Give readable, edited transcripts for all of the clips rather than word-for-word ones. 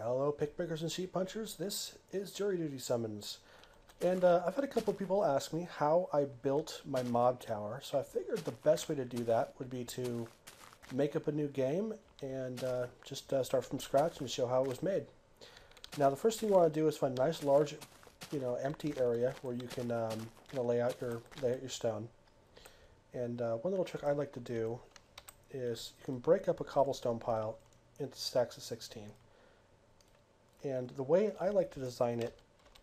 Hello, pickbreakers and sheep punchers. This is JuryDutySummons. And I've had a couple of people ask me how I built my mob tower. So I figured the best way to do that would be to make up a new game and just start from scratch and show how it was made. Now the first thing you want to do is find a nice large, empty area where you can lay out your stone. And one little trick I like to do is you can break up a cobblestone pile into stacks of 16. And the way I like to design it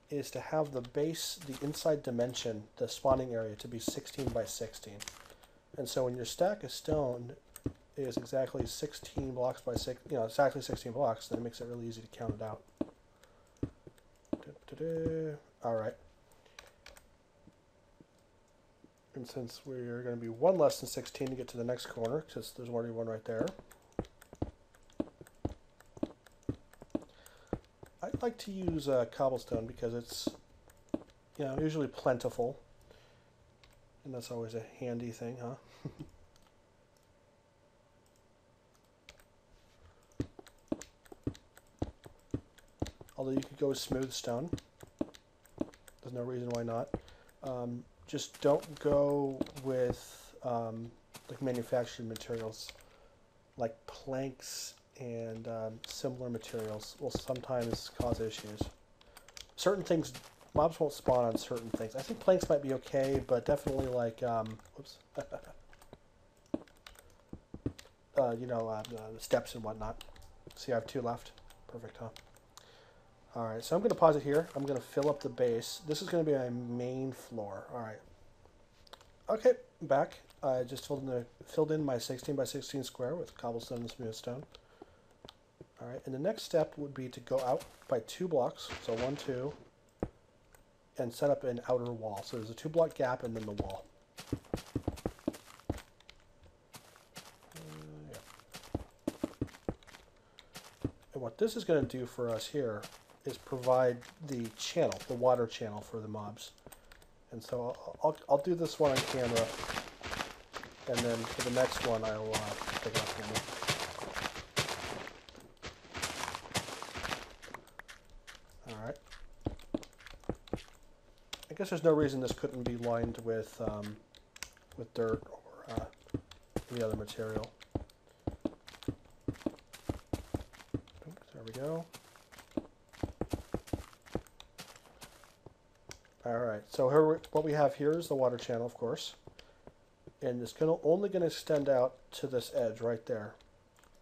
is to have the base, the inside dimension, the spawning area, to be 16 by 16. And so when your stack of stone is exactly 16 blocks by 6, exactly 16 blocks, then it makes it really easy to count it out. All right. And since we're going to be one less than 16 to get to the next corner, because there's already one right there, I like to use cobblestone because it's usually plentiful, and that's always a handy thing, huh? Although you could go with smooth stone. There's no reason why not. Just don't go with like manufactured materials like planks and similar materials will sometimes cause issues. Certain things, mobs won't spawn on certain things. I think planks might be okay, but definitely like, whoops, steps and whatnot. See, I have 2 left. Perfect, huh? All right, so I'm going to pause it here. I'm going to fill up the base. This is going to be my main floor. All right. Okay, back. I just filled in my 16 by 16 square with cobblestone and smooth stone. All right, and the next step would be to go out by 2 blocks, so 1, 2, and set up an outer wall. So there's a 2-block gap and then the wall. And what this is going to do for us here is provide the channel, the water channel for the mobs. And so I'll do this one on camera, and then for the next one I'll take it off camera. All right. I guess there's no reason this couldn't be lined with dirt or any other material. There we go. Alright, so here what we have here is the water channel, of course. And it's only going to extend out to this edge right there.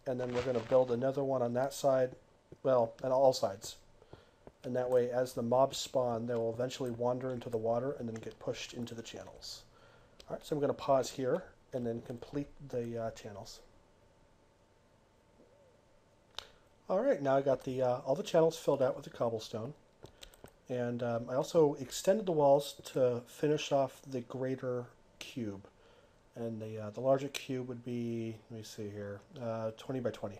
And then we're going to build another one on that side, well, on all sides. And that way, as the mobs spawn, they will eventually wander into the water and then get pushed into the channels. Alright, so I'm going to pause here and then complete the channels. Alright, now I got all the channels filled out with the cobblestone. And I also extended the walls to finish off the greater cube. And the larger cube would be, let me see here, 20 by 20.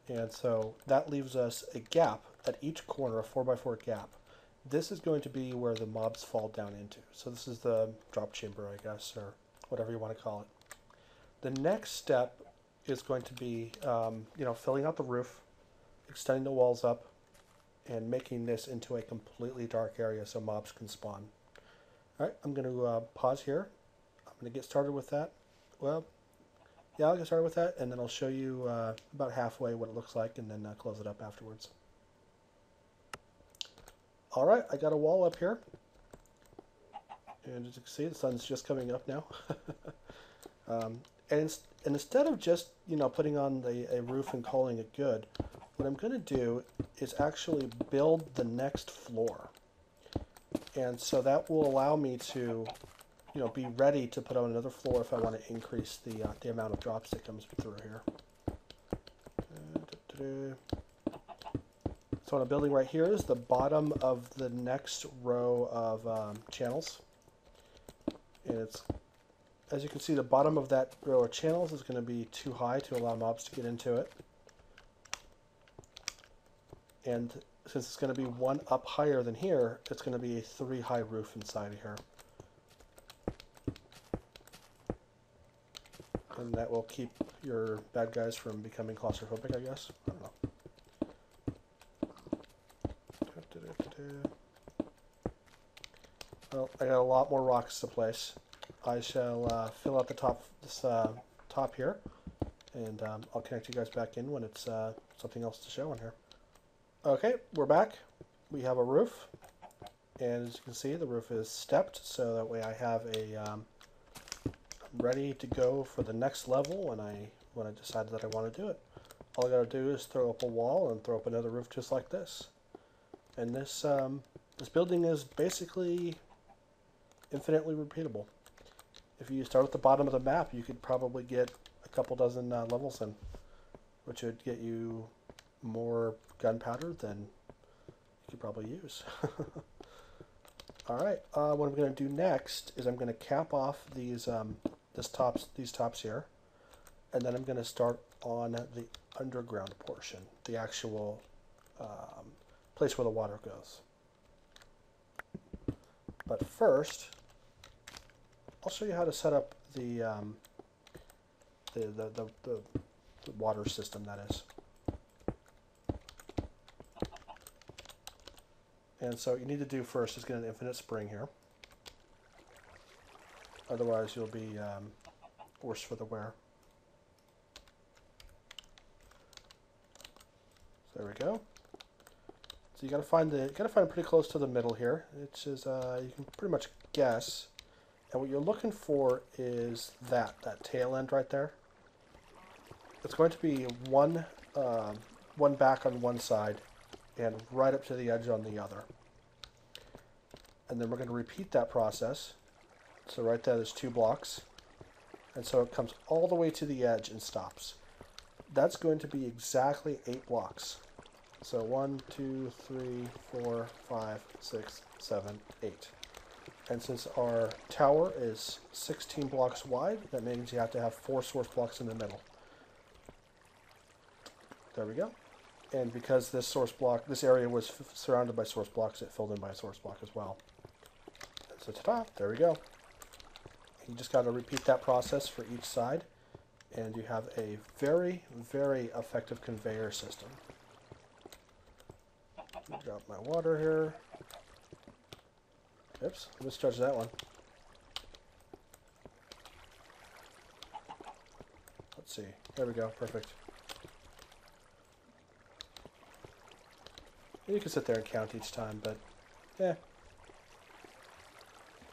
And so that leaves us a gap at each corner, a 4 by 4 gap. This is going to be where the mobs fall down into. So this is the drop chamber, I guess, or whatever you want to call it. The next step is going to be, filling out the roof, extending the walls up, and making this into a completely dark area so mobs can spawn. Alright, I'm going to pause here. I'm going to get started with that. Well, yeah, I'll get started with that, and then I'll show you about halfway what it looks like, and then close it up afterwards. Alright, I got a wall up here. And as you can see, the sun's just coming up now. And instead of just, putting on a roof and calling it good, what I'm going to do is actually build the next floor. And so that will allow me to, be ready to put on another floor if I want to increase the amount of drops that comes through here. So what I'm building right here is the bottom of the next row of channels. And it's, as you can see, the bottom of that row of channels is going to be too high to allow mobs to get into it. And since it's going to be 1 up higher than here, it's going to be a 3 high roof inside of here. And that will keep your bad guys from becoming claustrophobic, I guess. I don't know. Well, I got a lot more rocks to place. I shall fill out the top, this top here, and I'll connect you guys back in when it's something else to show on here. Okay, we're back. We have a roof, and as you can see, the roof is stepped, so that way I have a I'm ready to go for the next level when I decide that I want to do it. All I gotta do is throw up a wall and throw up another roof just like this. And this this building is basically infinitely repeatable. If you start at the bottom of the map, you could probably get a couple dozen levels in, which would get you more gunpowder than you could probably use. Alright, what I'm going to do next is I'm going to cap off these tops here, and then I'm going to start on the underground portion, the actual place where the water goes. But first, I'll show you how to set up the water system, that is. And so what you need to do first is get an infinite spring here. Otherwise you'll be worse for the wear. So there we go. So you gotta find it pretty close to the middle here. It's just you can pretty much guess. And what you're looking for is that tail end right there. It's going to be one back on one side and right up to the edge on the other. And then we're going to repeat that process. So right there's 2 blocks. And so it comes all the way to the edge and stops. That's going to be exactly 8 blocks. So 1, 2, 3, 4, 5, 6, 7, 8. And since our tower is 16 blocks wide, that means you have to have 4 source blocks in the middle. There we go. And because this area was surrounded by source blocks, it filled in by a source block as well. And so ta-da, there we go. You just got to repeat that process for each side, and you have a very, very effective conveyor system. Drop my water here. Oops, I misjudged that one. Let's see. There we go. Perfect. You can sit there and count each time, but yeah,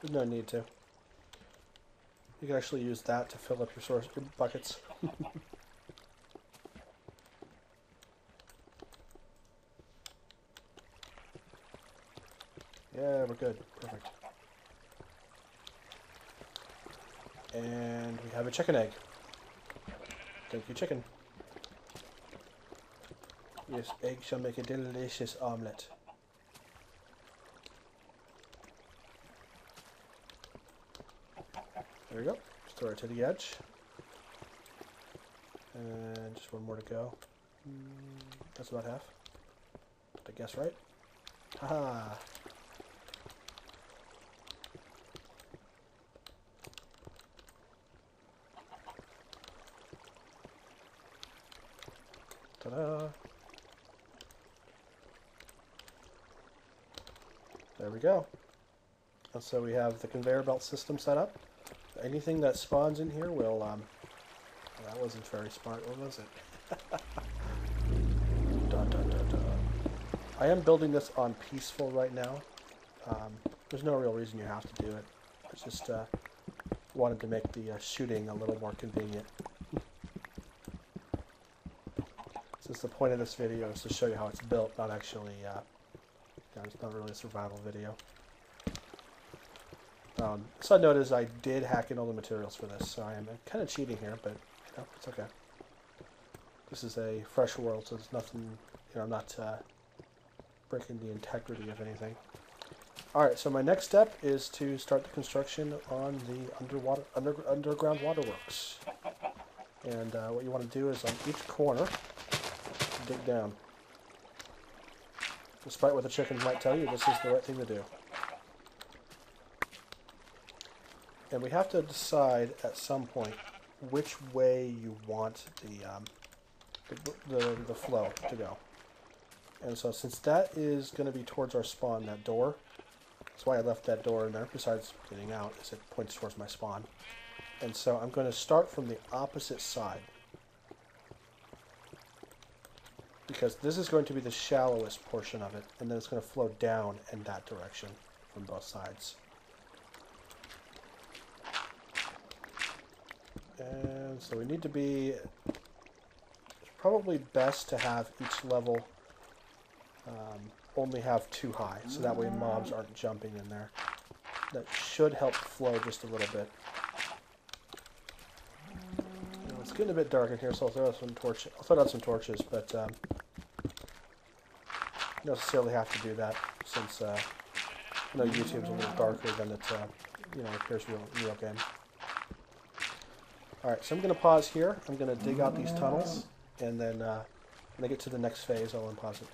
there's no need to. You can actually use that to fill up your buckets. Yeah, we're good. Perfect. And we have a chicken egg. Thank you, chicken. This egg shall make a delicious omelette. There we go. Store it to the edge. And just one more to go. That's about half. Did I guess right? Haha! Ta-da! There we go. And so we have the conveyor belt system set up. Anything that spawns in here will, that wasn't very smart, or was it? Dun, dun, dun, dun. I am building this on peaceful right now. There's no real reason you have to do it. I just wanted to make the shooting a little more convenient. Since the point of this video is to show you how it's built, not actually, it's not really a survival video. Side note is I did hack in all the materials for this, so I am kind of cheating here, but you know, it's okay. This is a fresh world, so there's nothing, you know, I'm not breaking the integrity of anything. Alright, so my next step is to start the construction on the underground waterworks. And what you want to do is on each corner, dig down. Despite what the chickens might tell you, this is the right thing to do. And we have to decide at some point which way you want the flow to go. And so since that is going to be towards our spawn, that door, That's why I left that door in there, besides getting out, is it points towards my spawn. And so I'm going to start from the opposite side. Because this is going to be the shallowest portion of it, and then it's going to flow down in that direction from both sides. And so we need to be... It's probably best to have each level only have 2 high, so that way mobs aren't jumping in there. That should help flow just a little bit. You know, it's getting a bit dark in here, so I'll throw out some torches. I'll throw out some torches, but you don't necessarily have to do that since I know YouTube's a little darker than it appears real game. All right, so I'm going to pause here. I'm going to dig out these tunnels, and then when I get to the next phase, I'll unpause it.